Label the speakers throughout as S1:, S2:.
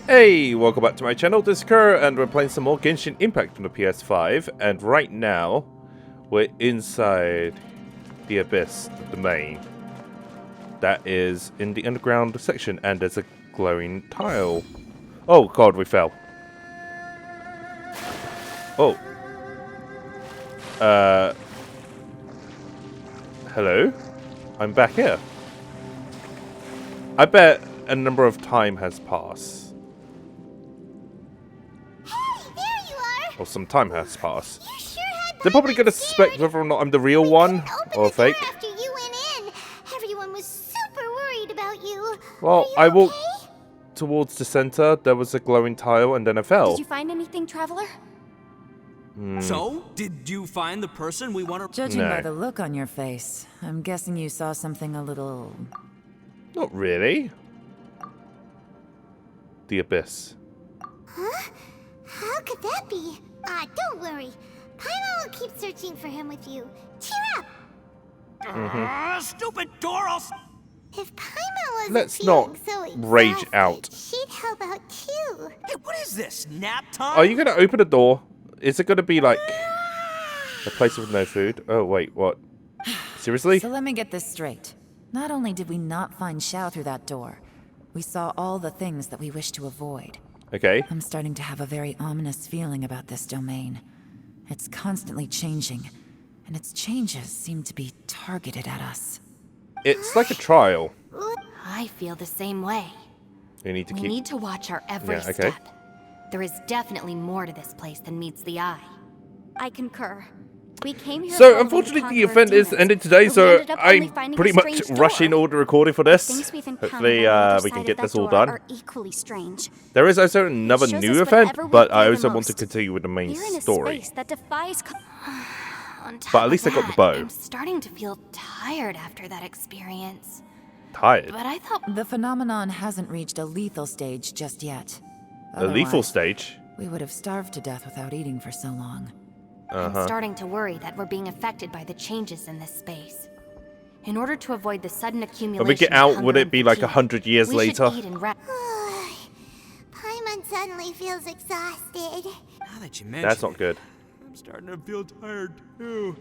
S1: Hey, welcome back to my channel, this is Kuro, and we're playing some more Genshin Impact on the PS5, and right now, we're inside the Abyss, the domain. That is in the underground section, and there's a glowing tile. Oh god, we fell. Oh. Hello? I'm back here. I bet a number of time has passed. Or some time has passed.
S2: Sure
S1: They're probably going to suspect whether or not I'm the real one or fake.
S2: After you went in, everyone was super worried about you.
S1: Well, I walked towards the center. There was a glowing tile, and then I fell.
S2: Did you find anything, Traveler?
S3: So, did you find the person we want to...
S4: Judging
S1: No.
S4: by the look on your face, I'm guessing you saw something a little...
S1: Not really. The Abyss.
S2: Huh? How could that be? Don't worry. Paimon will keep searching for him with you. Cheer up!
S3: Stupid Doros!
S2: If Paimon wasn't
S1: Let's
S2: feeling
S1: not
S2: so
S1: rage
S2: exhausted,
S1: out.
S2: she'd help out too.
S3: Hey, what is this? Nap time?
S1: Are you going to open the door? Is it going to be like a place with no food? Oh, wait, what? Seriously?
S4: So let me get this straight. Not only did we not find Xiao through that door, we saw all the things that we wish to avoid.
S1: Okay.
S4: I'm starting to have a very ominous feeling about this domain. It's constantly changing, and its changes seem to be targeted at us.
S1: It's like a trial.
S5: I feel the same way.
S1: You need to
S5: We
S1: keep...
S5: need to watch our every
S1: Yeah, okay.
S5: step. There is definitely more to this place than meets the eye.
S2: I concur. We came here
S1: So,
S2: hoping
S1: unfortunately,
S2: to
S1: the
S2: conquer
S1: event is
S2: demons,
S1: ended today,
S2: but we
S1: so
S2: ended up only
S1: I'm
S2: finding
S1: pretty
S2: a
S1: much
S2: strange
S1: rushing
S2: door.
S1: all the recording for
S2: The
S1: this.
S2: things we've encountered
S1: Hopefully,
S2: on the other
S1: we
S2: side
S1: can
S2: of
S1: get
S2: that
S1: this all
S2: door
S1: done.
S2: are equally strange.
S1: There is also another
S2: shows
S1: new
S2: us
S1: event,
S2: whatever we
S1: but I
S2: fear
S1: also
S2: the
S1: want to
S2: most.
S1: continue with the main
S2: We're in a
S1: story.
S2: space that defies.
S5: On top
S1: But at least I
S5: of
S1: got the
S5: that,
S1: bow.
S5: I'm starting to feel tired after that experience.
S1: Tired.
S5: But I thought
S4: The phenomenon hasn't reached a lethal stage just yet.
S1: A lethal
S4: Otherwise,
S1: stage?
S4: we would have starved to death without eating for so long.
S5: I'm starting to worry that we're being affected by the changes in this space. In order to avoid the sudden accumulation
S1: When we get
S5: of
S1: out,
S5: hunger
S1: would
S5: and
S1: it be like
S5: fatigue,
S1: 100 years
S5: we
S1: later?
S5: should eat and rest.
S2: Paimon suddenly feels exhausted.
S3: Now that you mention
S1: That's not good.
S3: I'm starting to feel tired, too.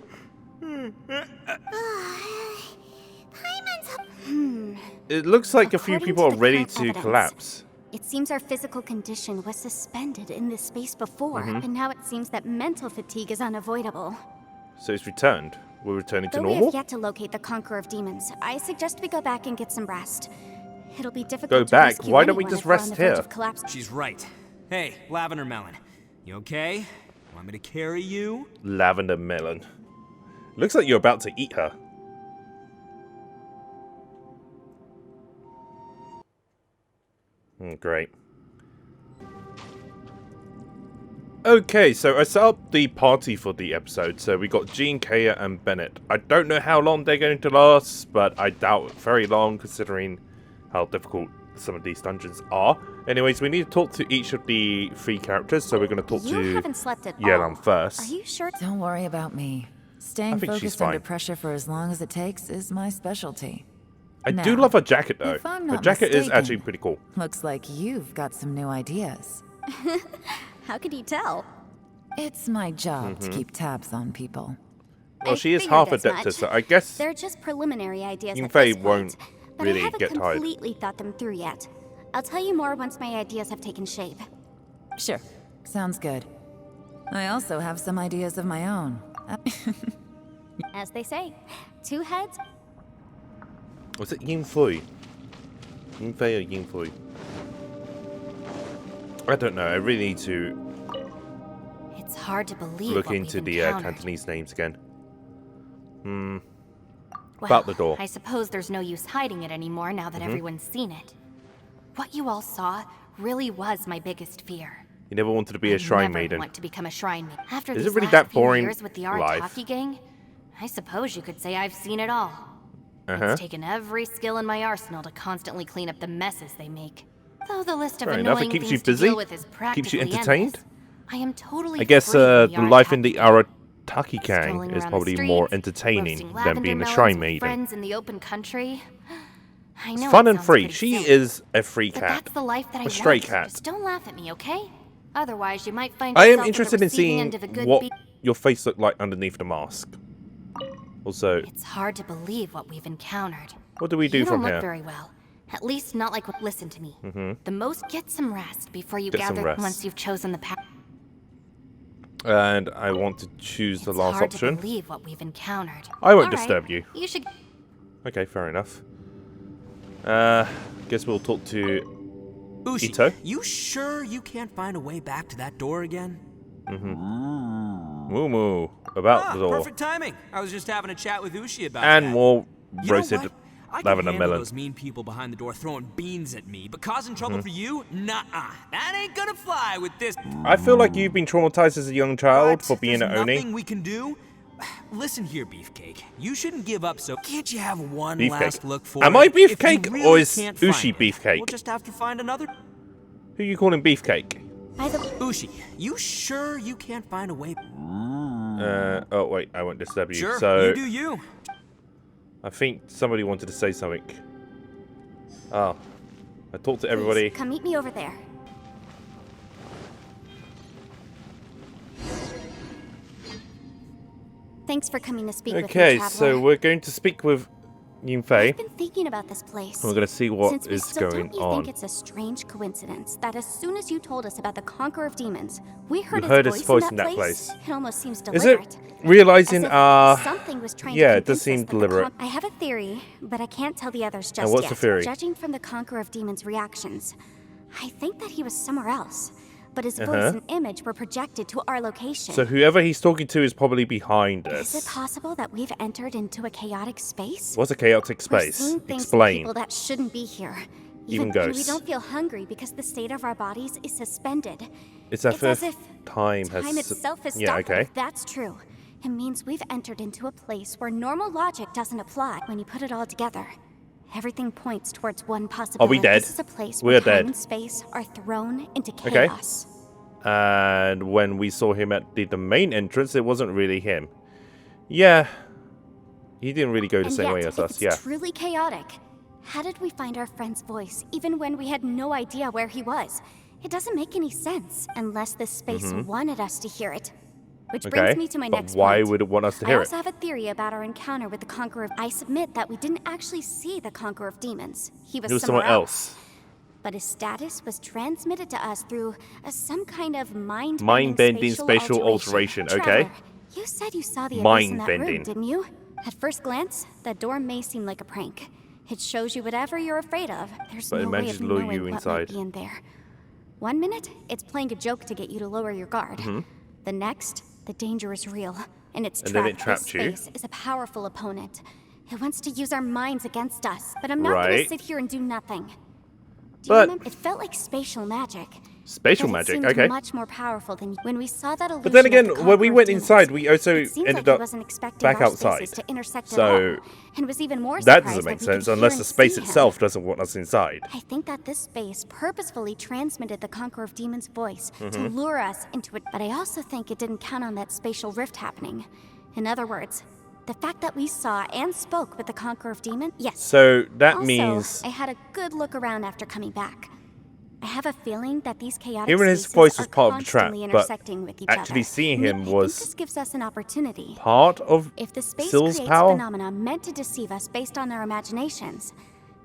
S2: Paimon's.
S1: It looks like a few
S2: According
S1: people
S2: to
S1: are
S2: the
S1: ready
S2: current
S1: to
S2: evidence,
S1: collapse.
S2: It seems our physical condition was suspended in this space before, and now it seems that mental fatigue is unavoidable.
S1: So it's returned. We're returning to
S2: Though we
S1: normal?
S2: have yet to locate the Conqueror of Demons, I suggest we go back and get some rest. It'll be difficult
S1: Go
S2: to
S1: back?
S2: rescue
S1: Why don't we
S2: anyone
S1: just
S2: if we're on
S1: rest
S2: the verge
S1: here?
S2: of collapse.
S3: She's right. Hey, Lavender Melon. You okay? Want me to carry you?
S1: Lavender melon. Looks like you're about to eat her. Great. Okay, so I set up the party for the episode. So we got Jean, Kaya, and Bennett. I don't know how long they're going to last, but I doubt very long considering how difficult some of these dungeons are. Anyways, we need to talk to each of the three characters, so we're going to talk
S2: You
S1: to
S2: haven't slept at
S1: Yelan
S2: all.
S1: first.
S2: Are you sure?
S4: Don't worry about me. Staying
S1: think she's
S4: focused under
S1: fine.
S4: pressure for as long as it takes is my specialty.
S1: I do
S4: Now,
S1: love her jacket though.
S4: if I'm
S1: Her
S4: not
S1: jacket is
S4: mistaken,
S1: actually pretty cool.
S4: Looks like you've got some new ideas.
S2: How could you tell?
S4: It's my job to keep tabs on people.
S1: Well,
S2: I
S1: she is
S2: figured
S1: half
S2: as
S1: Adeptus,
S2: much.
S1: so I guess
S2: They're just preliminary ideas at
S1: Yunfei
S2: this
S1: won't
S2: point, but
S1: really
S2: I haven't
S1: get tired.
S2: completely thought them through yet. I'll tell you more once my ideas have taken shape.
S4: Sure, sounds good. I also have some ideas of my own.
S2: As they say, two heads.
S1: was it Yunfei? Yunfei or Yunfei? I don't know. I really need to
S5: It's hard to believe
S1: look
S5: what
S1: into
S5: we've
S1: the
S5: encountered.
S1: Cantonese names again.
S5: Well,
S1: about the door.
S5: I suppose there's no use hiding it anymore now that everyone's seen it. What you all saw really was my biggest fear.
S1: You never wanted to be a shrine
S5: never
S1: maiden.
S5: want to become a shrine maiden. After
S1: Is it
S5: these
S1: really
S5: last
S1: that
S5: few
S1: boring
S5: years with the
S1: life?
S5: Arataki gang, I suppose you could say I've seen it all.
S1: Uh-huh.
S5: It's taken every skill in my arsenal to constantly clean up the messes they make. Though the list of
S1: Fair enough, it
S5: annoying
S1: keeps you
S5: things to
S1: busy,
S5: deal with is practically
S1: keeps you entertained.
S5: endless. I am totally
S1: I guess
S5: free
S1: the
S5: from
S1: life in the
S5: Arataki gang.
S1: Arataki gang
S5: Strolling
S1: is
S5: around
S1: probably
S5: the
S1: more
S5: streets,
S1: entertaining
S5: roasting
S1: than
S5: lavender
S1: being a
S5: melons
S1: shrine
S5: with
S1: maiden.
S5: friends in the open country. I
S1: It's
S5: know
S1: fun
S5: it
S1: and
S5: sounds
S1: free.
S5: pretty
S1: She
S5: silly,
S1: is a free
S5: but
S1: cat.
S5: that's the life that I
S1: A stray
S5: want.
S1: cat.
S5: Just don't laugh at me, okay? Otherwise, you might find
S1: I am
S5: yourself
S1: interested
S5: on the
S1: in
S5: receiving
S1: seeing
S5: end of a good
S1: what
S5: beat.
S1: your face looked like underneath the mask. Also,
S5: It's hard to believe what we've encountered.
S1: what do we do
S5: You
S1: from
S5: don't look
S1: here?
S5: very well. At least not like. Listen to me. The most, get some rest before you
S1: Get some
S5: gather.
S1: rest.
S5: Once you've chosen the path.
S1: And I want to choose the
S5: It's
S1: last
S5: hard
S1: option.
S5: to believe what we've encountered.
S1: I won't
S5: All right,
S1: disturb you.
S5: You should.
S1: Okay, fair enough. Guess we'll talk to
S3: Ushi,
S1: Ito?
S3: you sure you can't find a way back to that door again?
S1: Moo Moo about the door.
S3: Perfect timing. I was just having a chat with Ushi about
S1: And
S3: that.
S1: more
S3: You know
S1: roasted
S3: what? I can
S1: lavender
S3: handle
S1: melon.
S3: those mean people behind the door throwing beans at me, but causing trouble for you? Nuh-uh. That ain't gonna fly with this.
S1: I feel like you've been traumatized as a young child
S3: What?
S1: for being
S3: There's
S1: an Oni.
S3: nothing we can do? Listen here, Beefcake. You shouldn't give up, so can't you have one
S1: Beefcake.
S3: last look for
S1: Am
S3: it?
S1: I
S3: If you
S1: Beefcake,
S3: really
S1: or is
S3: can't
S1: Ushi
S3: find it,
S1: Beefcake?
S3: We'll just have to find another.
S1: Who you calling Beefcake?
S2: By the
S3: Ushi, you sure you can't find a way?
S1: Oh wait, I won't disturb you.
S3: Sure,
S1: So,
S3: you do you.
S1: I think somebody wanted to say something. Oh, I talked to everybody.
S2: Please, come meet me over there. Thanks for coming to speak with me,
S1: Okay,
S2: traveler.
S1: so we're going to speak with Yunfei.
S2: I've been thinking about this place.
S1: We're going to see what
S2: Since we
S1: is
S2: still
S1: going
S2: don't you
S1: on.
S2: think it's a strange coincidence that as soon as you told us about the Conqueror of Demons, we heard,
S1: his voice in that place.
S2: It almost seems
S1: Is
S2: deliberate.
S1: it realizing
S2: As if something was trying
S1: yeah,
S2: to
S1: it does
S2: convince us
S1: seem
S2: that the
S1: deliberate.
S2: I have a theory, but I can't tell the others just
S1: And what's
S2: yet.
S1: the theory?
S2: Judging from the Conqueror of Demons' reactions, I think that he was somewhere else, but his voice and image were projected to our location.
S1: So whoever he's talking to is probably behind us.
S2: Is it possible that we've entered into a chaotic space?
S1: What's a chaotic
S2: We're
S1: space?
S2: seeing things in
S1: Explain.
S2: people that shouldn't be here.
S1: Even
S2: when we
S1: ghosts.
S2: don't feel hungry because the state of our bodies is suspended.
S1: It's as if
S2: if
S1: time has...
S2: time itself is
S1: Yeah,
S2: stopped.
S1: okay.
S2: That's true. It means we've entered into a place where normal logic doesn't apply. When you put it all together, everything points towards one possibility.
S1: dead?
S2: This is a place
S1: We're
S2: where time
S1: dead.
S2: and space are thrown into
S1: Okay.
S2: chaos.
S1: And when we saw him at the main entrance, it wasn't really him. Yeah. He didn't really go the
S2: And
S1: same
S2: yet,
S1: way as
S2: if
S1: us,
S2: it's
S1: yeah.
S2: truly chaotic, how did we find our friend's voice even when we had no idea where he was? It doesn't make any sense unless this space wanted us to hear it. Which
S1: Okay,
S2: brings me to my
S1: but
S2: next
S1: why
S2: point.
S1: would it want us to
S2: I
S1: hear it?
S2: also have a theory about our encounter with the Conqueror. I submit that we didn't actually see the Conqueror of Demons. He was,
S1: It was
S2: somewhere
S1: someone else.
S2: But his status was transmitted to us through some kind of
S1: Mind-bending spatial alteration, okay.
S2: Traveler, you said you saw the abyss in that room,
S1: Mind-bending.
S2: didn't you? At first glance, that door may seem like a prank. It shows you whatever you're afraid of. There's
S1: But it
S2: no way
S1: manages
S2: of
S1: to lure
S2: knowing
S1: you
S2: what
S1: inside.
S2: might be in there. 1 minute, it's playing a joke to get you to lower your guard. The next, the danger is real, and it's
S1: And
S2: trapped.
S1: then it trapped
S2: this
S1: you.
S2: space is a powerful opponent. It wants to use our minds against us, but I'm not going
S1: Right.
S2: to sit here and do nothing. Do
S1: But-
S2: you remember? It felt like spatial magic.
S1: Spatial
S2: But
S1: magic,
S2: it seemed
S1: okay.
S2: much more powerful than when we saw that illusion.
S1: But then
S2: of the
S1: again, when we
S2: Conqueror of
S1: went
S2: Demons,
S1: inside, we also
S2: it seemed
S1: ended
S2: like he
S1: up
S2: wasn't expecting
S1: back
S2: our
S1: outside.
S2: spaces to intersect at
S1: So,
S2: all, and was even more
S1: That
S2: surprised
S1: doesn't make
S2: that we could
S1: sense unless
S2: hear
S1: the
S2: and
S1: space
S2: see him.
S1: itself doesn't want us inside.
S2: I think that this space purposefully transmitted the Conqueror of Demons' voice
S1: Mm-hmm.
S2: to lure us into it, but I also think it didn't count on that spatial rift happening. In other words, the fact that we saw and spoke with the Conqueror of Demons, yes.
S1: So that
S2: Also,
S1: means
S2: I had a good look around after coming back. I have a feeling that these chaotic
S1: hearing his
S2: spaces
S1: voice was
S2: are
S1: part of the trap,
S2: constantly
S1: but
S2: intersecting with each
S1: actually
S2: other.
S1: seeing
S2: And
S1: him
S2: I think
S1: was
S2: this gives us an opportunity.
S1: part of
S2: If the space
S1: Sill's
S2: creates
S1: power.
S2: phenomena meant to deceive us based on our imaginations,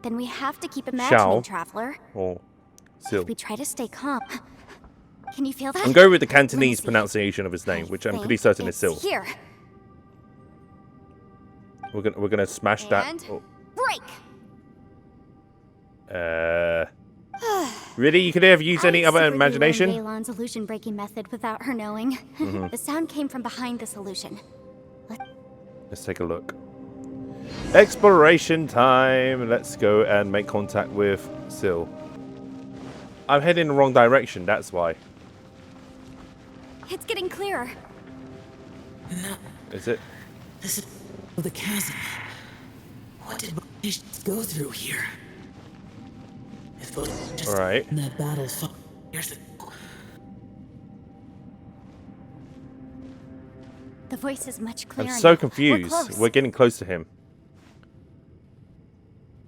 S2: then we have to keep imagining,
S1: Shall.
S2: Traveler.
S1: Or Sill.
S2: We try to stay calm. Can you feel that?
S1: I'm going with the
S2: Let me
S1: Cantonese
S2: see.
S1: pronunciation of his name,
S2: I
S1: which I'm
S2: think
S1: pretty certain is
S2: it's
S1: Sill.
S2: Here.
S1: We're gonna smash
S2: And
S1: that. Oh,
S2: break.
S1: really? You could have used any
S2: I
S1: other
S2: secretly learned
S1: imagination?
S2: Yelan's illusion breaking method without her knowing.
S1: Mm-hmm.
S2: The sound came from behind this illusion.
S1: Let's take a look. Exploration time. Let's go and make contact with Sill. I'm heading in the wrong direction, that's why.
S2: It's getting clearer.
S6: No,
S1: Is it?
S6: this is the chasm. What did British go through here? If those just
S1: Alright.
S6: in that battle fought years ago.
S2: The voice is much
S1: I'm
S2: clearer.
S1: so
S2: now.
S1: confused.
S2: We're close.
S1: We're getting close to him.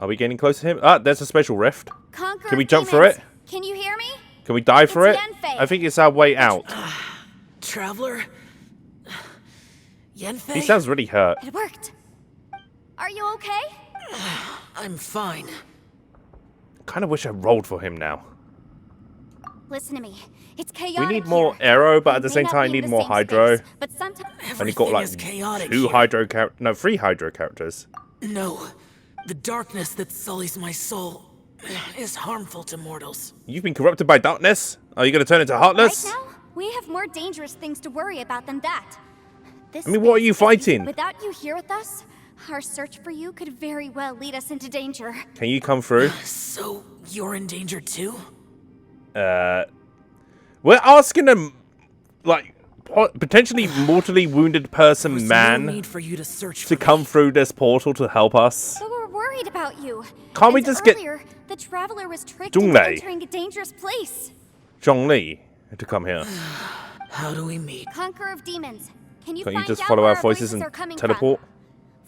S1: Are we getting close to him? Ah, there's a special rift.
S2: Conqueror
S1: Can we jump for it?
S2: Can you hear me?
S1: Can we dive for it?
S2: It's Yanfei.
S1: I think it's our way out.
S6: Traveler? Yanfei?
S1: He sounds really hurt.
S2: It worked. Are you okay?
S6: I'm fine.
S1: Kind of wish I rolled for him now.
S2: Listen to me. It's chaotic.
S1: We need more
S2: here.
S1: arrow, but
S2: We
S1: at the
S2: may
S1: same
S2: not
S1: time,
S2: be in
S1: need
S2: the
S1: more
S2: same
S1: hydro.
S2: space, but sometimes
S1: And he got like
S6: is chaotic
S1: two
S6: here.
S1: hydro characters. No, 3 hydro characters.
S6: No. The darkness that sullies my soul is harmful to mortals.
S1: You've been corrupted by darkness? Are you going to turn into
S2: right
S1: Heartless?
S2: now we have more dangerous things to worry about than that. This
S1: I mean, what are you
S2: space is easy.
S1: fighting?
S2: Without you here with us, our search for you could very well lead us into danger.
S1: Can you come through?
S6: So, you're in danger too?
S1: We're asking a, like, potentially mortally wounded person
S6: There's
S1: man
S6: no need for you to search
S1: to
S6: for
S1: come
S6: me.
S1: through this portal to help us.
S2: But we're worried about you.
S1: Can't we
S2: And
S1: just get
S2: earlier, the traveler was tricked
S1: Zhong
S2: into
S1: Lei.
S2: entering a dangerous place.
S1: Zhongli to come here.
S6: How do we meet?
S2: Conqueror of demons. Can you
S1: Can't you
S2: find
S1: just
S2: out
S1: follow
S2: where
S1: our voices and
S2: are coming
S1: teleport?
S2: From?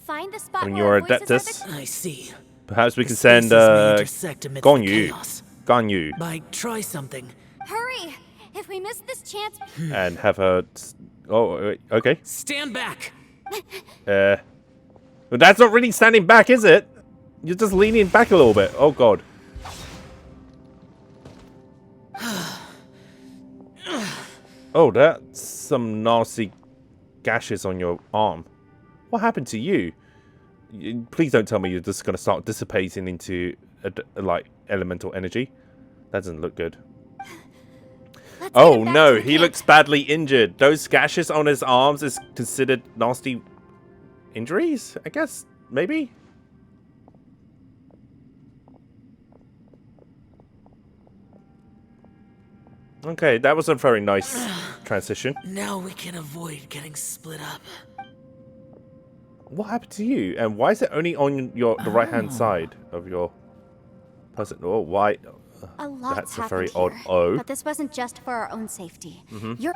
S2: Find the spot
S1: When
S2: where
S1: you're
S2: our
S1: a
S2: voices are
S1: Adeptus?
S6: I see.
S1: Perhaps we
S6: The
S1: can send
S6: spaces may intersect amidst the
S1: Gonyu.
S6: chaos.
S1: Ganyu.
S6: By try something.
S2: Hurry! If we miss this chance,
S1: And have her. Oh, okay.
S6: Stand back!
S1: But that's not really standing back, is it? You're just leaning back a little bit. Oh, God. Oh, that's some nasty gashes on your arm. What happened to you? Please don't tell me you're just going to start dissipating into, like, elemental energy. That doesn't look good.
S2: let's get
S1: Oh,
S2: him back
S1: no.
S2: to the
S1: He
S2: camp.
S1: looks badly injured. Those gashes on his arms is considered nasty injuries, I guess? Maybe? Okay, that was a very nice transition.
S6: Now we can avoid getting split up.
S1: What happened to you? And why is it only on your the right-hand side of your person? Oh, why?
S2: A lot's
S1: That's a
S2: happened
S1: very odd
S2: here,
S1: O.
S2: But this wasn't just for our own safety. You're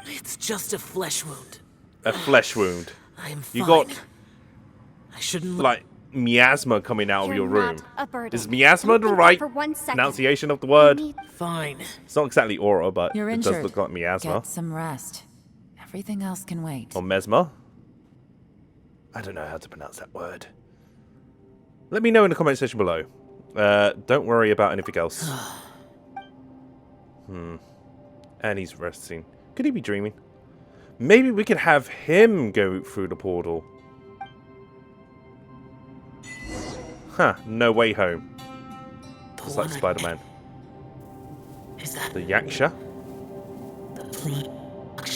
S6: It's just a flesh wound.
S1: A flesh wound.
S6: I am fine.
S1: You got,
S6: I shouldn't
S1: like, miasma coming out of
S2: You're
S1: your room.
S2: not a burden.
S1: Is miasma
S2: Don't
S1: the
S2: think
S1: right
S2: that for 1 second.
S1: pronunciation of the
S2: We
S1: word?
S2: need-
S6: Fine.
S1: It's not exactly aura, but
S4: You're
S1: it
S4: injured.
S1: does look like miasma.
S4: Get some rest. Everything else can wait.
S1: Or mesmer. I don't know how to pronounce that word. Let me know in the comment section below. Don't worry about anything else. And he's resting. Could he be dreaming? Maybe we could have him go through the portal. Huh, no way home. Just like
S6: one I-
S1: Spider-Man.
S6: Is that
S1: The Yaksha?
S6: the plea?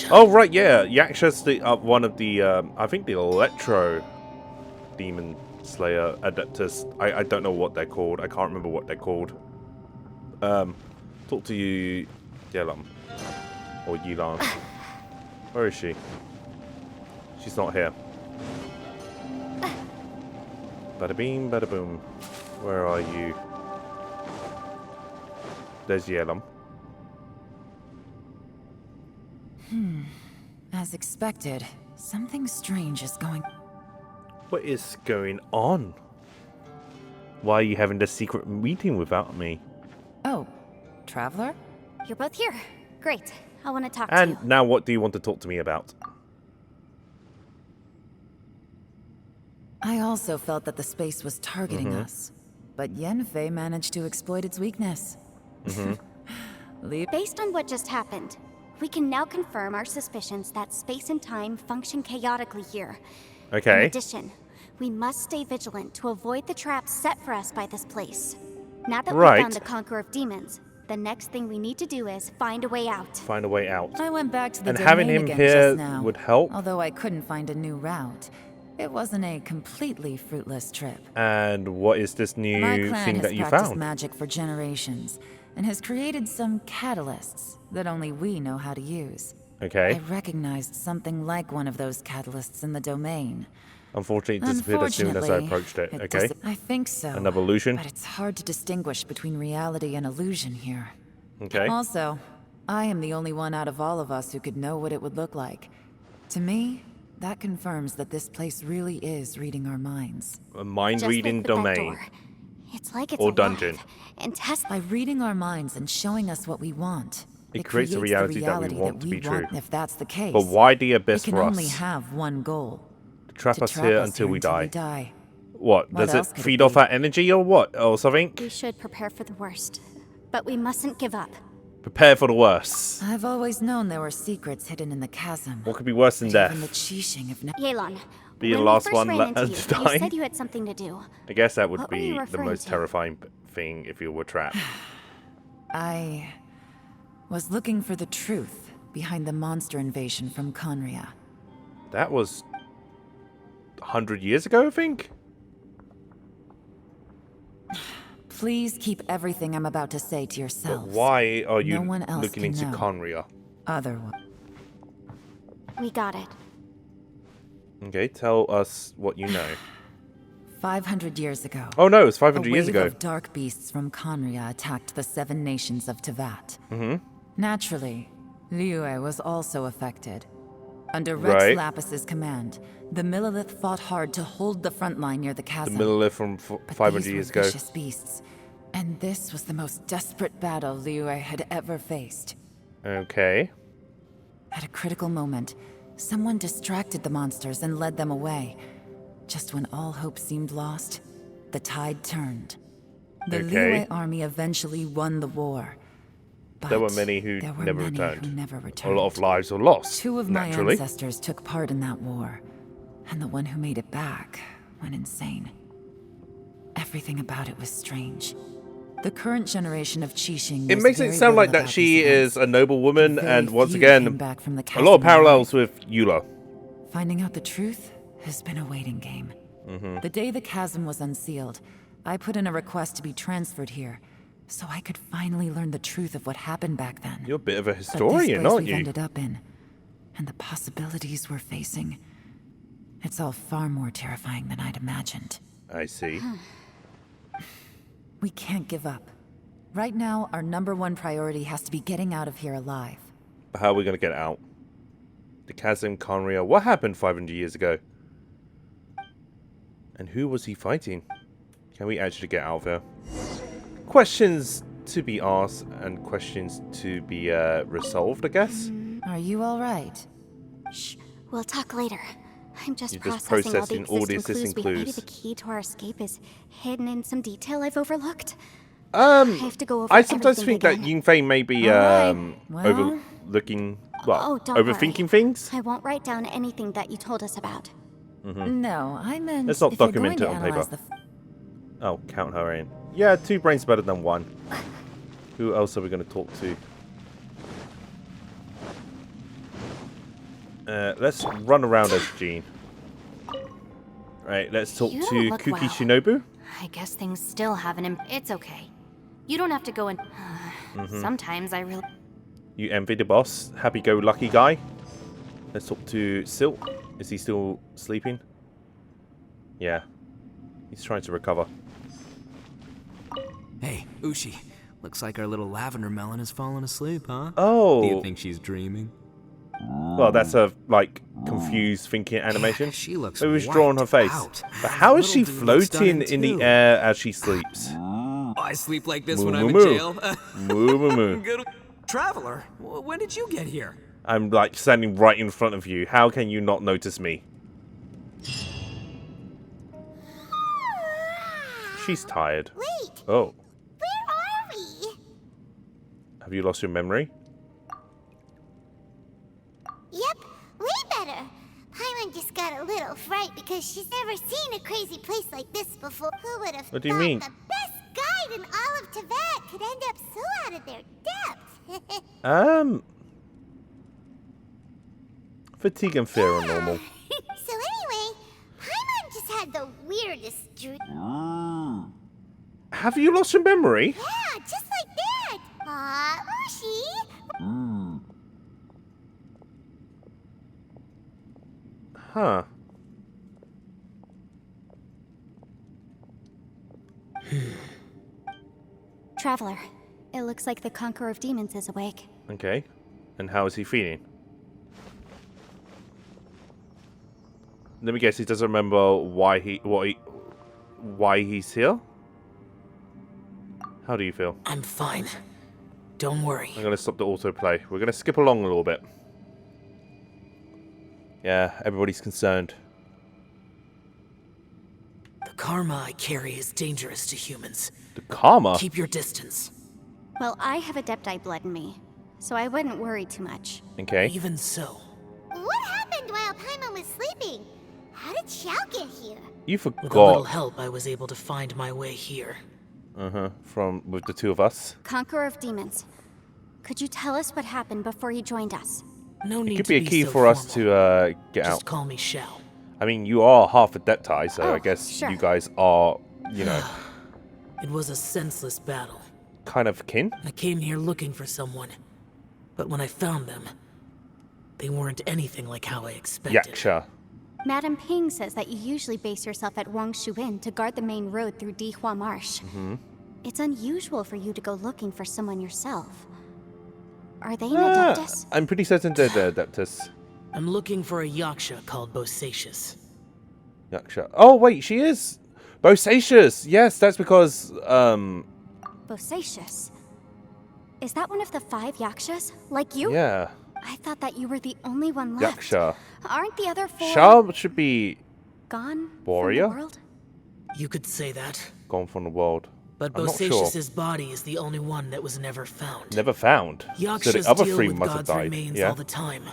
S1: Oh, right, yeah. Yaksha's the one of the, I think the Electro Demon Slayer Adeptus. I don't know what they're called. I can't remember what they're called. Talk to you, Yelam. Or Yilan. Where is she? She's not here. Bada beam, bada boom. Where are you? There's Yelam.
S4: As expected, something strange is going.
S1: What is going on? Why are you having this secret meeting without me?
S4: Oh, Traveler?
S2: You're both here. Great. I want to talk to you.
S1: And now what do you want to talk to me about?
S4: I also felt that the space was targeting us, but Yanfei managed to exploit its weakness. Leave.
S2: Based on what just happened, we can now confirm our suspicions that space and time function chaotically here. In
S1: Okay.
S2: addition, we must stay vigilant to avoid the traps set for us by this place. Now that
S1: Right.
S2: we've found the Conqueror of Demons, the next thing we need to do is find a way out.
S1: Find a way out.
S4: I went back to the
S1: And having
S4: domain
S1: him
S4: again
S1: here
S4: just now.
S1: would help.
S4: Although I couldn't find a new route, it wasn't a completely fruitless trip.
S1: And what is this new
S4: My clan
S1: thing
S4: has
S1: that you
S4: practiced
S1: found?
S4: magic for generations and has created some catalysts that only we know how to use.
S1: Okay.
S4: I recognized something like one of those catalysts in the domain.
S1: Unfortunately, it disappeared as soon as I
S4: Unfortunately,
S1: approached it. Okay.
S4: I think so.
S1: An evolution.
S4: But it's hard to distinguish between reality and illusion here.
S1: Okay.
S4: Also, I am the only one out of all of us who could know what it would look like. To me, That confirms that this place really is reading our minds.
S1: A mind-reading
S2: Just like with that
S1: domain.
S2: door. It's like it's
S1: Or
S2: alive
S1: dungeon.
S2: and test.
S4: By reading our minds and showing us what we want,
S1: It creates a
S4: the
S1: reality that we want to be true.
S4: If that's the case,
S1: But why the abyss
S4: it can
S1: for us?
S4: only have one goal.
S1: Trap us here until we die.
S4: What
S1: What? Does it
S4: else could it
S1: feed off
S4: be?
S1: our energy or what? Or something?
S2: We should prepare for the worst, but we mustn't give up.
S1: Prepare for the worst.
S4: I've always known there were secrets hidden in the chasm.
S1: What could be worse than
S4: But even the
S1: death?
S4: Qixing have
S2: Yelan,
S1: Be the
S2: when
S1: last
S2: we first
S1: one
S2: ran into you,
S1: to die?
S2: you said you had something to do.
S1: I guess that would
S2: What were
S1: be
S2: you
S1: the
S2: referring
S1: most
S2: to?
S1: terrifying thing if you were trapped.
S4: I was looking for the truth behind the monster invasion from Conria.
S1: That was 100 years ago, I think?
S4: Please keep everything I'm about to say to
S1: But
S4: yourselves.
S1: why are you
S4: No one else
S1: looking
S4: can
S1: into
S4: know.
S1: Conria?
S4: Otherwise,
S2: We got it.
S1: Okay, tell us what you know.
S4: 500 years ago.
S1: Oh no, it's
S4: A
S1: 500 years
S4: wave
S1: ago.
S4: of dark beasts from Conria attacked the 7 nations of Tevat. Naturally, Liyue was also affected. Under Rex
S1: Right.
S4: Lapis's command, the Millelith fought hard to hold the front line near the
S1: The
S4: chasm.
S1: Millelith from
S4: But
S1: 500
S4: these
S1: years
S4: were
S1: ago.
S4: vicious beasts, and this was the most desperate battle Liyue had ever faced.
S1: Okay.
S4: At a critical moment, someone distracted the monsters and led them away. Just when all hope seemed lost, the tide turned. The
S1: Okay.
S4: Liyue army eventually won the war. But
S1: There were many who
S4: there were
S1: never
S4: many
S1: returned.
S4: Who never
S1: A
S4: returned.
S1: lot of lives were lost.
S4: 2 of my
S1: naturally.
S4: ancestors took part in that war, and the one who made it back went insane. Everything about it was strange. The current generation of Qixing
S1: It
S4: knows
S1: makes it
S4: very
S1: sound
S4: little
S1: like that
S4: about
S1: she
S4: these events.
S1: is a noble woman,
S4: Very
S1: and once
S4: few
S1: again,
S4: came back from the
S1: a lot of
S4: chasm
S1: parallels with Eula.
S4: Finding out the truth has been a waiting game. The day the chasm was unsealed, I put in a request to be transferred here, so I could finally learn the truth of what happened back then.
S1: You're a bit of a
S4: But this
S1: historian,
S4: place
S1: aren't
S4: we've
S1: you?
S4: ended up in, and the possibilities we're facing, it's all far more terrifying than I'd imagined.
S1: I see.
S4: We can't give up. Right now, our #1 priority has to be getting out of here alive.
S1: But how are we going to get out? The chasm, Conria. What happened 500 years ago? And who was he fighting? Can we actually get out of here? Questions to be asked and questions to be resolved, I guess.
S4: Are you all right?
S2: Shh, we'll talk later. I'm just
S1: You're just
S2: processing all the
S1: processing
S2: existing
S1: all the
S2: clues. Maybe
S1: existing
S2: the key to our escape is hidden in some detail I've overlooked. I
S1: Um,
S2: have to go over
S1: I sometimes
S2: everything
S1: think that
S2: again.
S1: Yunfei may be
S4: Alright, well-
S1: overlooking, well,
S2: Oh, don't
S1: overthinking
S2: worry.
S1: things.
S2: I won't write down anything that you told us about.
S4: No, I meant
S1: Let's not
S4: if you're
S1: document
S4: going
S1: it
S4: to
S1: on paper.
S4: analyze the
S1: Oh, count her in. Yeah, 2 brains better than 1. Who else are we going to talk to? Let's run around as Jean. Right, let's talk
S5: You
S1: to
S5: don't look
S1: Kuki
S5: well.
S1: Shinobu.
S5: I guess things still have an It's okay. You don't have to go and... Sometimes I really...
S1: You envy the boss, happy-go-lucky guy. Let's talk to Silt. Is he still sleeping? Yeah. He's trying to recover.
S3: Hey, Ushi. Looks like our little lavender melon has fallen asleep, huh?
S1: Oh.
S3: Do you think she's dreaming?
S1: Well, that's a, like, confused thinking animation.
S3: She looks
S1: It was drawn on her
S3: wiped
S1: face.
S3: out.
S1: But how is
S3: Little
S1: she
S3: dude looks
S1: floating
S3: stunning
S1: in the
S3: too.
S1: air as she sleeps?
S3: I sleep like this
S1: Moo,
S3: when
S1: moo,
S3: I'm in
S1: moo.
S3: jail.
S1: Moo, moo, moo.
S3: Good traveler. When did you get here?
S1: I'm, like, standing right in front of you. How can you not notice me? She's tired.
S2: Wait,
S1: Oh.
S2: where are we?
S1: Have you lost your memory?
S7: Yep, way better. Paimon just got a little fright because she's never seen a crazy place like this before. Who would have
S1: What do you
S7: thought
S1: mean?
S7: the best guide in all of Tibet could end up so out of their depth?
S1: Fatigue and fear are normal.
S7: So anyway, Paimon just had the weirdest dream.
S1: Have you lost your memory?
S7: Yeah, just like that. Aw, Ushi.
S1: Huh.
S2: Traveler, it looks like the Conqueror of Demons is awake.
S1: Okay. And how is he feeling? Let me guess. He doesn't remember why he's here. How do you feel?
S6: I'm fine. Don't worry.
S1: I'm gonna stop the autoplay. We're gonna skip along a little bit. Yeah, everybody's concerned.
S6: The karma I carry is dangerous to humans.
S1: The karma?
S6: Keep your distance.
S2: Well, I have Adepti blood in me, so I wouldn't worry too much.
S1: Okay.
S6: Even so.
S7: What happened while Paimon was sleeping? How did Xiao get here?
S1: You
S6: With a little
S1: forgot.
S6: help, I was able to find my way here.
S1: With the two of us.
S2: Conqueror of Demons, could you tell us what happened before you joined us?
S6: No need
S1: Could
S6: to
S1: be a key
S6: so
S1: for us
S6: formal.
S1: to get
S6: Just
S1: out.
S6: call me Xiao.
S1: I mean, you are half Adepti, so
S2: Oh,
S1: I guess
S2: sure.
S1: you guys are, you know,
S6: It was a senseless battle.
S1: kind of kin.
S6: I came here looking for someone, but when I found them, they weren't anything like how I expected.
S1: Yaksha.
S2: Madame Ping says that you usually base yourself at Wangshu Inn to guard the main road through Dihua Marsh. It's unusual for you to go looking for someone yourself. Are they an Adeptus?
S1: I'm pretty certain they're the Adeptus.
S6: I'm looking for a Yaksha called Bosacious.
S1: Yaksha. Oh, wait, she is. Bosacious. Yes, that's because,
S2: Bosacious. Is that one of the 5 Yakshas? Like you?
S1: yeah.
S2: I thought that you were the only one left.
S1: Yaksha.
S2: Aren't the other 4
S1: Shah should be
S2: gone
S1: warrior?
S2: from the world?
S6: You could say that,
S1: gone from the world.
S6: but
S1: I'm not sure.
S6: Bosacious's body is the only one that was never found.
S1: Never found.
S6: Yakshas
S1: So the other
S6: deal
S1: 3
S6: with
S1: must have
S6: God's
S1: died.
S6: remains
S1: Yeah.
S6: all the time,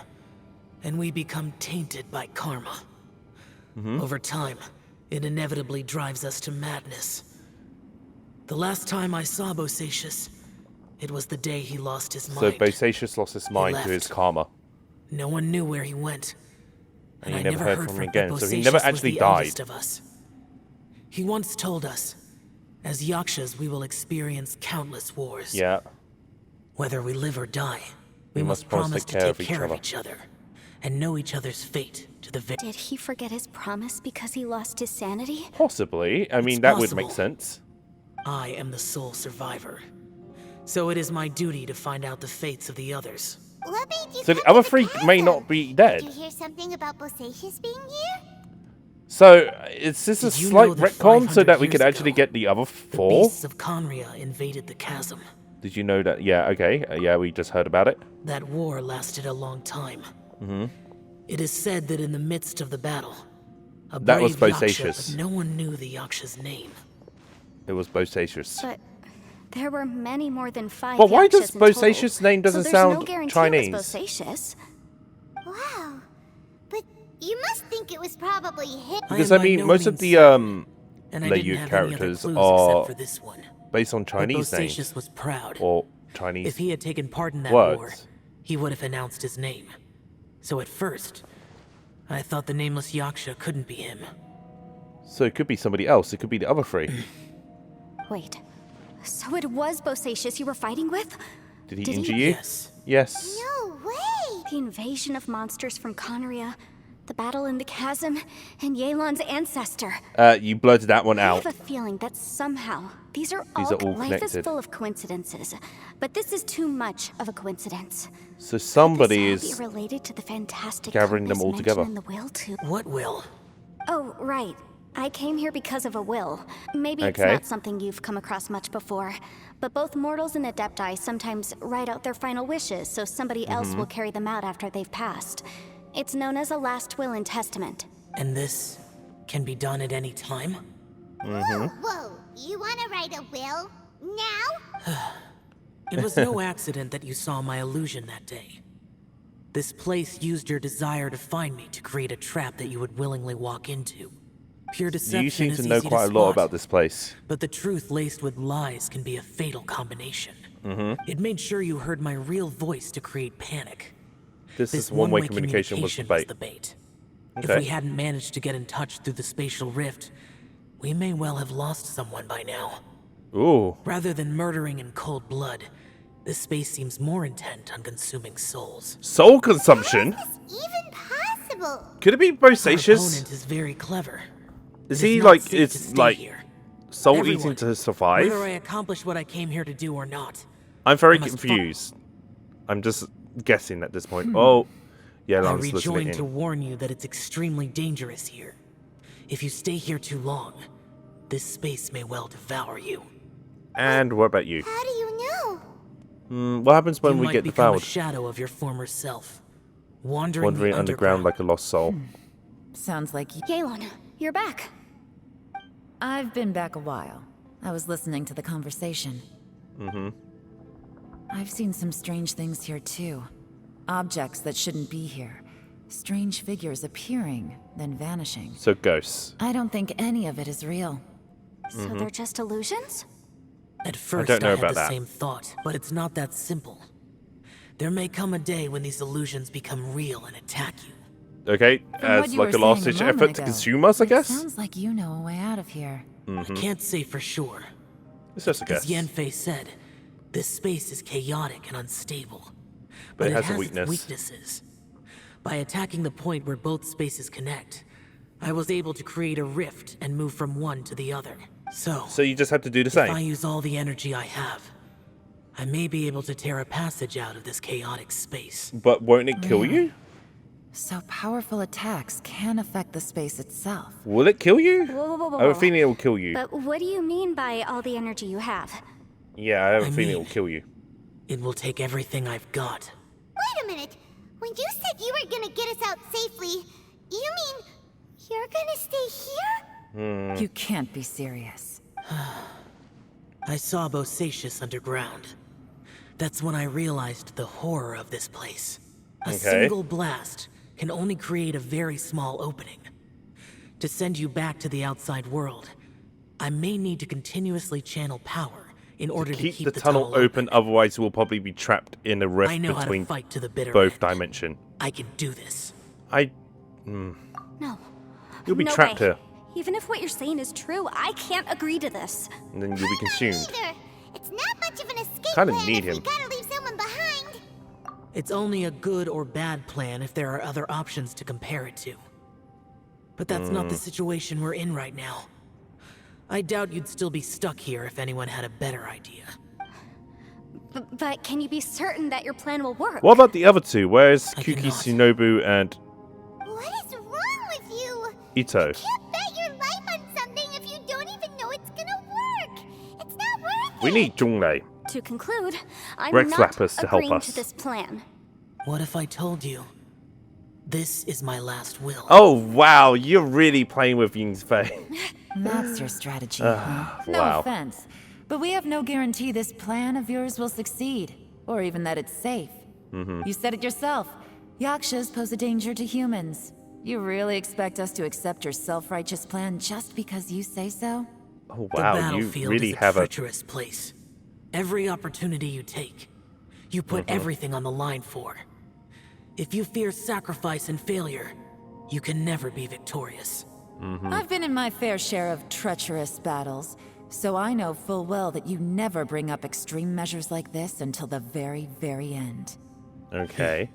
S6: and we become tainted by karma. Over time, it inevitably drives us to madness. The last time I saw Bosacious, it was the day he lost his
S1: So
S6: mind.
S1: Bosacious lost his mind to his
S6: left.
S1: karma.
S6: No one knew where he went,
S1: And
S6: I
S1: you never heard from him
S6: that
S1: again. So he never
S6: Bosacious was
S1: actually
S6: the
S1: died.
S6: eldest of us. He once told us, as Yakshas, we will experience countless wars.
S1: Yeah.
S6: Whether we live or die, we must promise to take care of each other and know each other's fate to the very.
S2: Did he forget his promise because he lost his sanity?
S1: Possibly. I mean,
S6: It's
S1: that would make
S6: possible.
S1: sense.
S6: I am the sole survivor, so it is my duty to find out the fates of the others.
S7: What made you
S1: So the
S7: come to
S1: other 3 may
S7: chasm?
S1: not be
S7: Did
S1: dead.
S7: you hear something about Bosacious being here?
S1: So is this a
S6: Did you
S1: slight
S6: know that
S1: retcon so
S6: 500
S1: that we could
S6: years
S1: actually
S6: ago,
S1: get the other
S6: The
S1: 4?
S6: beasts of Conria invaded the chasm.
S1: Did you know that? Yeah, okay. Yeah, we just heard about it.
S6: That war lasted a long time. It is said that in the midst of the battle, a
S1: That was
S6: brave Yaksha,
S1: Bosacious.
S6: but no one knew the Yaksha's name.
S1: It was Bosacious.
S2: But there were many more than 5
S1: But why does
S2: Yakshas in total,
S1: Bosacious' name doesn't
S2: so there's no
S1: sound
S2: guarantee
S1: Chinese?
S2: It was Bosacious.
S7: Wow. But you must think it was probably him.
S1: Because
S6: am
S1: I
S6: by
S1: mean,
S6: no
S1: most of
S6: means
S1: the
S6: certain, and I
S1: Lei
S6: didn't
S1: Yu
S6: have any other
S1: characters
S6: clues
S1: are
S6: except for this one.
S1: based on
S6: But
S1: Chinese
S6: Bosacious
S1: names
S6: was proud.
S1: or Chinese.
S6: If he had taken part in that
S1: words.
S6: war, he would have announced his name. So at first, I thought the nameless Yaksha couldn't be him.
S1: So it could be somebody else. It could be the other 3.
S2: Wait, so it was Bosacious you were fighting with?
S1: Did he
S2: Did he-
S1: injure you?
S6: Yes.
S1: Yes.
S7: No way!
S2: The invasion of monsters from Conria, the battle in the chasm, and Yelan's ancestor.
S1: You blurted that one
S2: I
S1: out.
S2: have a feeling that somehow these are
S1: These
S2: all
S1: are all
S2: life is
S1: connected.
S2: full of coincidences, but this is too much of a coincidence.
S1: So somebody
S2: Could this
S1: is
S2: all be related to the fantastic
S1: gathering them
S2: compass
S1: all
S2: mentioned
S1: together.
S2: in the will too.
S6: What will?
S2: Oh, right. I came here because of a will. Maybe it's
S1: Okay.
S2: not something you've come across much before, but both mortals and Adepti sometimes write out their final wishes so somebody else will carry them out after they've passed. It's known as a last will and testament.
S6: And this can be done at any time?
S7: Whoa, you wanna write a will? Now?
S6: It was no accident that you saw my illusion that day. This place used your desire to find me to create a trap that you would willingly walk into. Pure deception
S1: You seem
S6: is
S1: to know
S6: easy
S1: quite a lot
S6: spot,
S1: about this place.
S6: but the truth laced with lies can be a fatal combination. It made sure you heard my real voice to create panic.
S1: This is
S6: This
S1: one-way communication was the bait.
S6: the bait.
S1: Okay.
S6: If we hadn't managed to get in touch through the spatial rift, we may well have lost someone by now.
S1: Ooh.
S6: Rather than murdering in cold blood, this space seems more intent on consuming souls.
S1: Soul consumption?
S7: It's even possible.
S1: Could it be
S6: Our
S1: Bosacious?
S6: opponent is very clever.
S1: Is
S6: It
S1: he
S6: not
S1: like,
S6: safe to
S1: it's
S6: stay
S1: like
S6: here.
S1: soul
S6: Everyone,
S1: eating to survive?
S6: Whether I accomplish what I came here to do or not,
S1: I'm very
S6: I must
S1: confused. I'm just guessing at this point. Oh,
S6: I
S1: Yelan's
S6: rejoin
S1: listening.
S6: to warn you that it's extremely dangerous here. If you stay here too long, this space may well devour you.
S1: And what about you?
S7: How do you know?
S1: What happens when
S6: You
S1: we
S6: might
S1: get
S6: become a
S1: devoured?
S6: shadow of your former self, wandering
S1: Wandering
S6: the
S1: underground like a lost soul.
S4: Sounds like
S2: Yelan, you're back.
S4: I've been back a while. I was listening to the conversation. I've seen some strange things here too. Objects that shouldn't be here. Strange figures appearing, then vanishing.
S1: So ghosts.
S4: I don't think any of it is real.
S2: So they're just illusions?
S6: At first,
S1: don't know
S6: had
S1: about
S6: the
S1: that.
S6: same thought, but it's not that simple. There may come a day when these illusions become real and attack you.
S1: Okay,
S4: From what
S1: as
S4: you
S1: like
S4: were
S1: a last
S4: saying
S1: ditch
S4: a
S1: effort
S4: moment
S1: to
S4: ago,
S1: consume us, I guess?
S4: Sounds like you know a way out of here.
S6: I can't say for sure.
S1: It's just a
S6: As
S1: guess.
S6: Yanfei said, this space is chaotic and unstable.
S1: But it has a
S6: its
S1: weakness.
S6: weaknesses. By attacking the point where both spaces connect, I was able to create a rift and move from one to the other.
S1: So you just have to do the
S6: if I
S1: same.
S6: use all the energy I have, I may be able to tear a passage out of this chaotic space.
S1: But won't it kill you?
S4: So powerful attacks can affect the space itself.
S1: Will it kill you?
S2: Whoa, whoa, whoa,
S1: I have a
S2: whoa.
S1: feeling it will kill you.
S2: But what do you mean by all the energy you have?
S1: Yeah, I have a
S6: I
S1: feeling it
S6: mean-
S1: will kill you.
S6: It will take everything I've got.
S7: Wait a minute. When you said you were gonna get us out safely, you mean you're gonna stay here?
S4: You can't be serious.
S6: I saw Bosacius underground. That's when I realized the horror of this place. A
S1: Okay.
S6: single blast can only create a very small opening. To send you back to the outside world, I may need to continuously channel power in order to
S1: Keep the
S6: the
S1: tunnel open, otherwise we'll probably be trapped in a
S6: I
S1: rift
S6: know how to
S1: between
S6: fight to the bitter
S1: both
S6: end.
S1: dimension.
S6: I can do this.
S2: No.
S1: You'll be
S2: No
S1: trapped
S2: way.
S1: here,
S2: Even if what you're saying is true, I can't agree to this.
S1: and then you'll be consumed.
S7: Either. It's not much of an escape
S1: Kinda
S7: plan
S1: need
S7: if
S1: him.
S7: we gotta leave someone behind.
S6: It's only a good or bad plan if there are other options to compare it to. But that's not the situation we're in right now. I doubt you'd still be stuck here if anyone had a better idea.
S2: But can you be certain that your plan will work?
S1: What about the other two? Where's
S6: I
S1: Kuki,
S6: cannot.
S1: Shinobu, and
S7: What is wrong with you?
S1: Ito?
S7: Can't bet your life on something if you don't even know it's gonna work. It's not worth
S1: We
S7: it.
S1: need Zhonglei.
S2: To conclude, I'm
S1: Rex
S2: not
S1: Lapis to help
S2: agreeing
S1: us.
S2: to this plan.
S6: What if I told you, this is my last will?
S1: Oh wow, you're really playing with Ying's face.
S4: That's your strategy, huh? No
S1: wow.
S4: offense, but we have no guarantee this plan of yours will succeed, or even that it's safe. You said it yourself. Yakshas pose a danger to humans. You really expect us to accept your self-righteous plan just because you say so?
S1: Oh
S6: The
S1: wow, you
S6: battlefield
S1: really
S6: is a
S1: have a.
S6: treacherous place. Every opportunity you take, you put everything on the line for. If you fear sacrifice and failure, you can never be victorious.
S4: I've been in my fair share of treacherous battles, so I know full well that you never bring up extreme measures like this until the very, very end.
S1: Okay.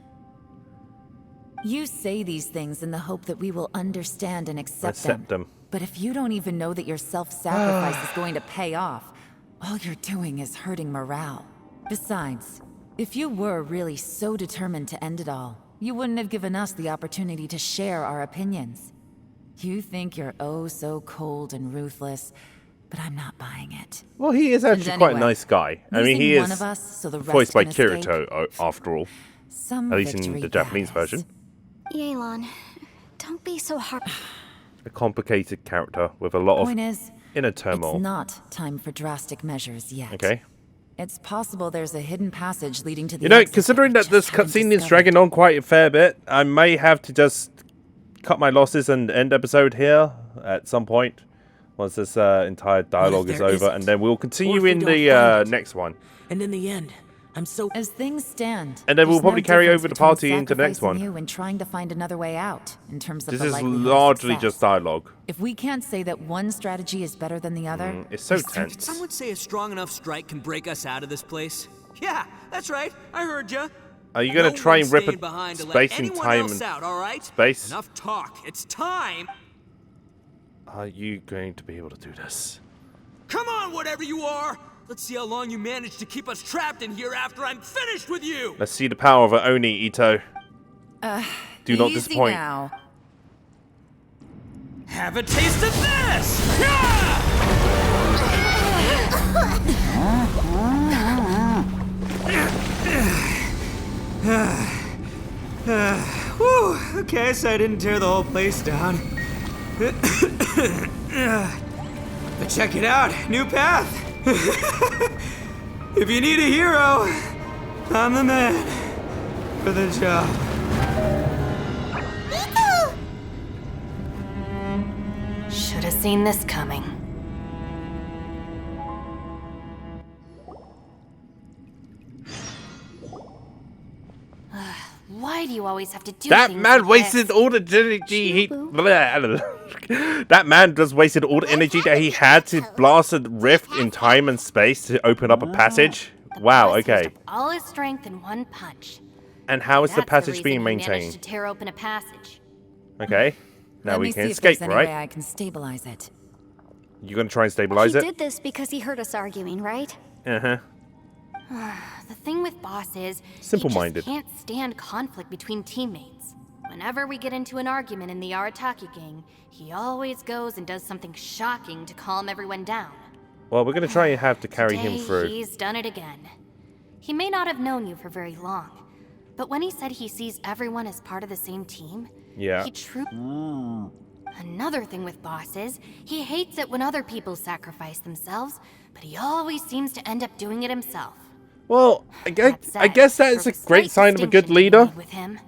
S4: You say these things in the hope that we will understand and accept
S1: Accept them.
S4: But if you don't even know that your self-sacrifice is going to pay off, all you're doing is hurting morale. Besides, if you were really so determined to end it all, you wouldn't have given us the opportunity to share our opinions. You think you're oh so cold and ruthless, but I'm not buying it.
S1: Well, he is actually
S4: And
S1: quite a
S4: anyway,
S1: nice guy. I mean,
S4: losing
S1: he
S4: one
S1: is
S4: of us so the rest
S1: voiced by
S4: can escape.
S1: Kirito, after all.
S4: Some
S1: At least in
S4: victory
S1: the Japanese
S4: that is.
S1: version.
S2: Yelan, don't be so hard.
S1: A complicated character with a lot of
S4: Point is,
S1: inner
S4: it's
S1: turmoil.
S4: not time for drastic measures yet.
S1: Okay.
S4: It's possible there's a hidden passage leading to the
S1: You know,
S4: exit
S1: considering
S4: we
S1: that this
S4: just haven't
S1: cutscene is
S4: discovered.
S1: dragging on quite a fair bit, I may have to just cut my losses and end episode here at some point. Once this entire dialogue is
S6: there
S1: over,
S6: isn't?
S1: and then we'll
S6: Or
S1: continue
S6: if we
S1: in
S6: don't
S1: the
S6: find it?
S1: next one.
S6: And in the end, I'm so
S4: As things stand,
S1: And then we'll
S4: there's
S1: probably
S4: no
S1: carry
S4: difference
S1: over the
S4: between
S1: party into the next
S4: sacrificing
S1: one.
S4: You and trying to find another way out in terms of
S1: This
S4: the
S1: is
S4: likelihood of
S1: largely
S4: success.
S1: just dialogue.
S4: If we can't say that one strategy is better than the other,
S1: It's so
S4: we're certain-
S1: tense.
S3: Some would say a strong enough strike can break us out of this place. Yeah, that's right. I heard ya.
S1: Are you going to try and rip
S3: staying
S1: a
S3: behind to let
S1: space and
S3: anyone
S1: time
S3: else
S1: and
S3: out, all right?
S1: space?
S3: Enough talk. It's time.
S1: Are you going to be able to do this?
S3: Come on, whatever you are. Let's see how long you manage to keep us trapped in here after I'm finished with you.
S1: Let's see the power of Oni, Ito. Do not
S4: Easy
S1: disappoint.
S4: now.
S3: Have a taste of this! Whew, okay, so I didn't tear the whole place down. But check it out, new path! If you need a hero, I'm the man for the job.
S5: Should have seen this coming. Why do you always have to do
S1: That
S5: things
S1: man
S5: like
S1: wasted
S5: this?
S1: all the energy he. That man just wasted all the energy that he had to blast a rift in time and space to open up a passage. Wow.
S5: Boss used
S1: Okay.
S5: up all his strength in one punch.
S1: And how is the
S5: That's
S1: passage
S5: reason
S1: being
S5: he managed to
S1: maintained?
S5: tear open a passage.
S1: Okay. Now
S4: Let
S1: we
S4: me
S1: can
S4: see if
S1: escape,
S4: there's any way
S1: right?
S4: I can stabilize it.
S1: You gonna try and stabilize
S2: He
S1: it?
S2: did this because he heard us arguing, right?
S1: Uh huh.
S5: The thing with Boss is,
S1: Simple-minded.
S5: he just can't stand conflict between teammates. Whenever we get into an argument in the Arataki gang, he always goes and does something shocking to calm everyone down.
S1: Well, we're gonna try and have to carry him
S5: Today,
S1: through.
S5: he's done it again. He may not have known you for very long, but when he said he sees everyone as part of the same team,
S1: Yeah.
S5: he Another thing with Boss is, he hates it when other people sacrifice themselves, but he always seems to end up doing it himself.
S1: Well,
S5: That said,
S1: I guess that is
S5: for
S1: a great
S5: slight
S1: sign of a good
S5: distinction to be
S1: leader.
S5: made with him.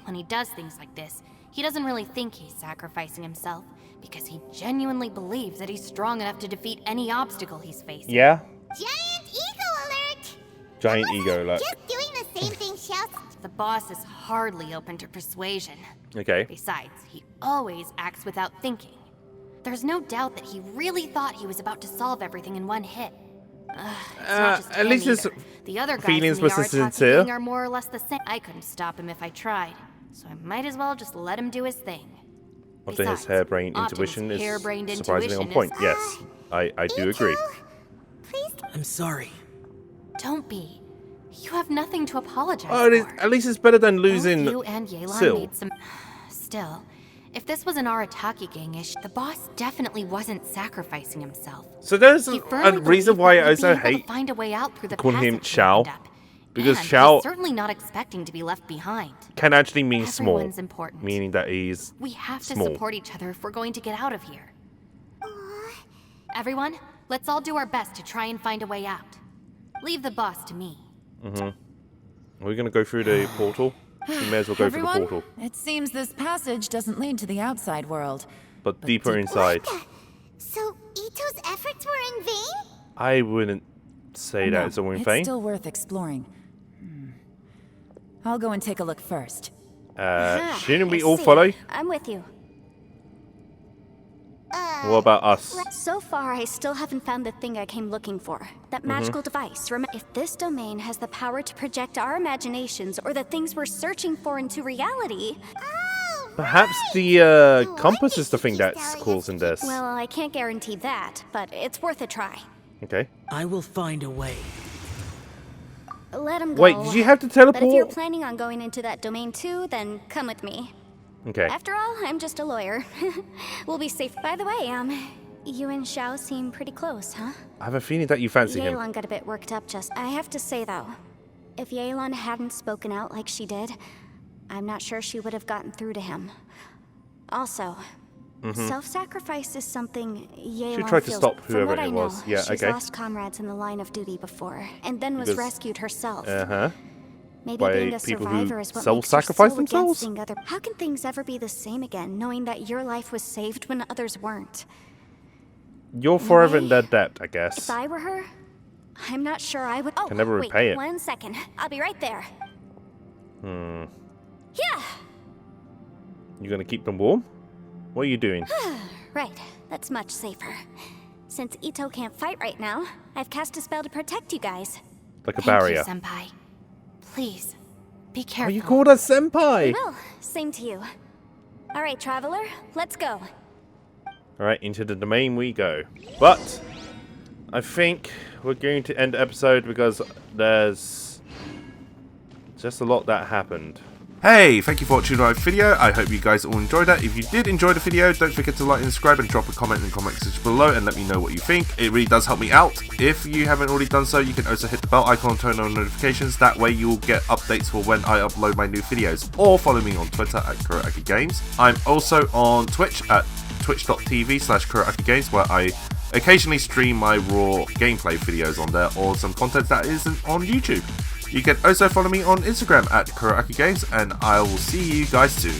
S5: When he does things like this, he doesn't really think he's sacrificing himself, because he genuinely believes that he's strong enough to defeat any obstacle he's facing.
S1: Yeah.
S7: Giant ego alert!
S1: Giant
S7: I
S1: ego alert.
S7: wasn't just doing the same thing shouts.
S5: The boss is hardly open to persuasion.
S1: Okay.
S5: Besides, he always acts without thinking. There's no doubt that he really thought he was about to solve everything in one hit. It's not just
S1: at
S5: him
S1: least his
S5: either. The other guys
S1: feelings
S5: in
S1: were
S5: the Arataki
S1: sincere.
S5: gang are more or less the same. I couldn't stop him if I tried, so I might as well just let him do his thing.
S1: Often his
S5: Besides,
S1: harebrained
S5: Optimus'
S1: intuition is
S5: harebrained
S1: surprisingly on
S5: intuition
S1: point.
S5: is-
S1: Yes, I do agree.
S7: Please.
S6: I'm sorry.
S5: Don't be. You have nothing to apologize
S1: Oh,
S5: for.
S1: at least it's better than
S5: Both
S1: losing
S5: you and Yelan
S1: Syl.
S5: made some. Still, if this was an Arataki gang issue, the boss definitely wasn't sacrificing himself.
S1: So there's
S5: He
S1: a
S5: firmly
S1: reason
S5: believed
S1: why
S5: that
S1: I
S5: he'd be
S1: also
S5: able to
S1: hate
S5: find a way out through the
S1: calling him
S5: passage we
S1: Xiao,
S5: opened up.
S1: because
S5: And
S1: Xiao
S5: he's certainly not expecting to be left behind.
S1: can actually mean small,
S5: Everyone's important.
S1: meaning that he's
S5: We have to
S1: small.
S5: support each other if we're going to get out of here. Everyone, let's all do our best to try and find a way out. Leave the boss to me.
S1: Are we gonna go through the portal? We may as well go
S4: Everyone,
S1: through the portal,
S4: it seems this passage doesn't lead to the outside world.
S1: but deeper inside.
S7: So Ito's efforts were in vain?
S1: I wouldn't say that it's all in
S4: it's
S1: vain.
S4: still worth exploring. I'll go and take a look first.
S1: Shouldn't we
S2: I
S1: all
S2: see.
S1: follow?
S2: I'm with you.
S1: What about us?
S2: So far, I still haven't found the thing I came looking for. That magical device. If this domain has the power to project our imaginations or the things we're searching for into reality,
S7: Oh,
S1: Perhaps
S7: right.
S1: the
S7: No
S1: compass
S7: wonder
S1: is the
S7: she
S1: thing
S7: keeps
S1: that's
S7: telling us
S1: causing
S7: to keep-
S1: this.
S2: well, I can't guarantee that, but it's worth a try.
S1: Okay.
S6: I will find a way.
S2: Let him go.
S1: Wait, did you have to
S2: But if you're
S1: teleport?
S2: planning on going into that domain too, then come with me.
S1: Okay.
S2: After all, I'm just a lawyer. We'll be safe. By the way, you and Xiao seem pretty close, huh?
S1: I have a feeling that you fancy him.
S2: Yelan got a bit worked up just. I have to say though, if Yelan hadn't spoken out like she did, I'm not sure she would have gotten through to him. Also, self-sacrifice is something Yelan
S1: tried to
S2: feels.
S1: stop
S2: From
S1: whoever
S2: what
S1: it
S2: I
S1: was.
S2: know,
S1: Yeah,
S2: she's
S1: okay.
S2: lost comrades in the line of duty before, and then was
S1: Because-
S2: rescued herself.
S1: Uh-huh.
S2: Maybe
S1: by
S2: being a
S1: people who
S2: survivor is what makes her
S1: self-sacrifice
S2: so
S1: themselves?
S2: against seeing other. How can things ever be the same again, knowing that your life was saved when others weren't?
S1: You're forever in
S2: way,
S1: their debt, I
S2: If
S1: guess.
S2: I were her, I'm not sure I would. Oh,
S1: Can never
S2: wait,
S1: repay it.
S2: 1 second. I'll be right there. Yeah,
S1: You gonna keep them warm? What are you doing?
S2: right. That's much safer. Since Ito can't fight right now, I've cast a spell to protect you guys.
S1: Like a
S5: Thank
S1: barrier.
S5: you, Senpai. Please, be
S1: Oh,
S5: careful.
S1: you called us senpai!
S2: Well, same to you. All right, traveler, let's go.
S1: Alright, into the domain we go. But, I think we're going to end the episode because there's just a lot that happened. Hey, thank you for watching my video. I hope you guys all enjoyed that. If you did enjoy the video, don't forget to like and subscribe and drop a comment in the comment section below and let me know what you think. It really does help me out. If you haven't already done so, you can also hit the bell icon, turn on notifications. That way you'll get updates for when I upload my new videos. Or follow me on Twitter at KuroAkiGames. I'm also on Twitch at twitch.tv/KuroAkiGames, where I occasionally stream my raw gameplay videos on there or some content that isn't on YouTube. You can also follow me on Instagram at KuroAkiGames, and I will see you guys soon.